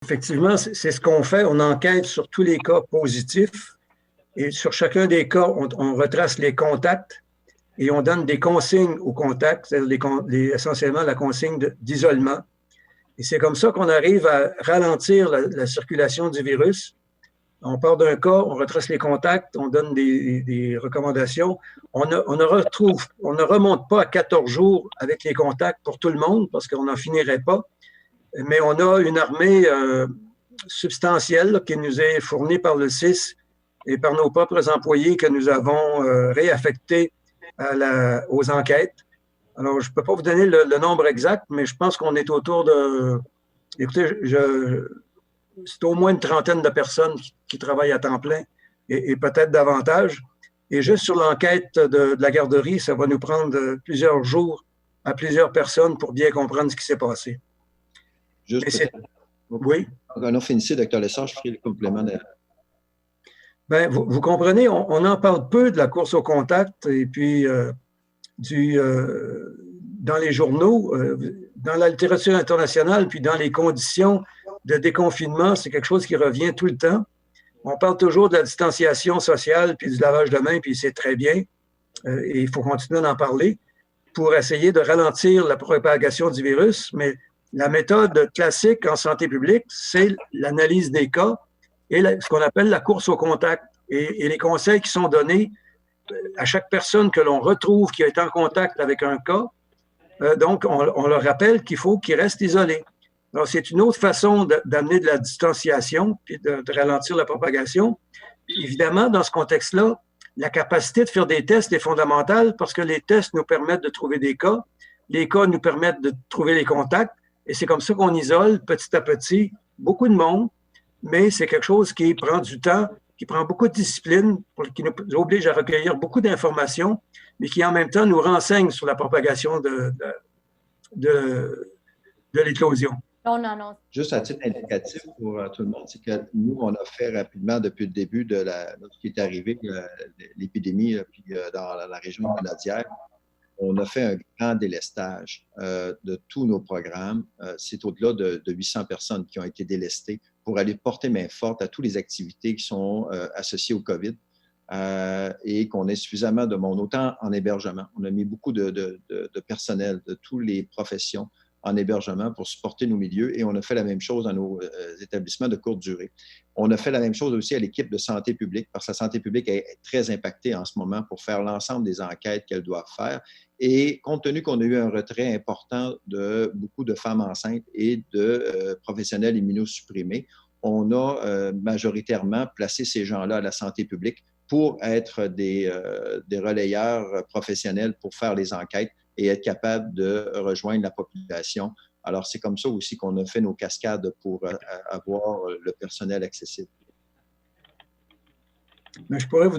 Effectivement, c'est ce qu'on fait. On enquête sur tous les cas positifs et sur chacun des cas, on retrace les contacts et on donne des consignes aux contacts, c'est-à-dire essentiellement la consigne d'isolement. Et c'est comme ça qu'on arrive à ralentir la circulation du virus. On part d'un cas, on retrace les contacts, on donne des recommandations. On ne remonte pas à 14 jours avec les contacts pour tout le monde parce qu'on n'en finirait pas. Mais on a une armée substantielle là, qui nous est fournie par le CIS et par nos propres employés que nous avons réaffectés aux enquêtes. Alors, je ne peux pas vous donner le nombre exact, mais je pense qu'on est autour de... Écoutez, c'est au moins une trentaine de personnes qui travaillent à temps plein et peut-être davantage. Et juste sur l'enquête de la garderie, ça va nous prendre plusieurs jours à plusieurs personnes pour bien comprendre ce qui s'est passé. Juste oui. On finit, Dr. Lessard, je ferai le complément. Bien, vous comprenez, on en parle peu de la course au contact et puis dans les journaux, dans la littérature internationale, puis dans les conditions de déconfinement, c'est quelque chose qui revient tout le temps. On parle toujours de la distanciation sociale puis du lavage de mains, puis c'est très bien. Et il faut continuer d'en parler pour essayer de ralentir la propagation du virus. Mais la méthode classique en santé publique, c'est l'analyse des cas et ce qu'on appelle la course au contact. Et les conseils qui sont donnés à chaque personne que l'on retrouve qui a été en contact avec un cas, donc on leur rappelle qu'il faut qu'il reste isolé. Alors, c'est une autre façon d'amener de la distanciation puis de ralentir la propagation. Puis, évidemment, dans ce contexte-là, la capacité de faire des tests est fondamentale parce que les tests nous permettent de trouver des cas, les cas nous permettent de trouver les contacts, et c'est comme ça qu'on isole petit à petit beaucoup de monde, mais c'est quelque chose qui prend du temps, qui prend beaucoup de discipline, qui nous oblige à recueillir beaucoup d'informations, mais qui en même temps nous renseigne sur la propagation de l'éclosion. Non. Juste à titre indicatif pour tout le monde, c'est que nous, on a fait rapidement depuis le début de ce qui est arrivé, l'épidémie, puis dans la région canadienne, on a fait un grand délestage de tous nos programmes. C'est au-delà de 800 personnes qui ont été délestées pour aller porter main forte à toutes les activités qui sont associées au COVID et qu'on ait suffisamment de monde, autant en hébergement. On a mis beaucoup de personnel de toutes les professions en hébergement pour supporter nos milieux et on a fait la même chose dans nos établissements de courte durée. On a fait la même chose aussi à l'équipe de santé publique parce que la santé publique est très impactée en ce moment pour faire l'ensemble des enquêtes qu'elle doit faire. Et compte tenu qu'on a eu un retrait important de beaucoup de femmes enceintes et de professionnels immunosupprimés, on a majoritairement placé ces gens-là à la santé publique pour être des relayeurs professionnels pour faire les enquêtes et être capable de rejoindre la population. Alors, c'est comme ça aussi qu'on a fait nos cascades pour avoir le personnel accessible. Mais je pourrais vous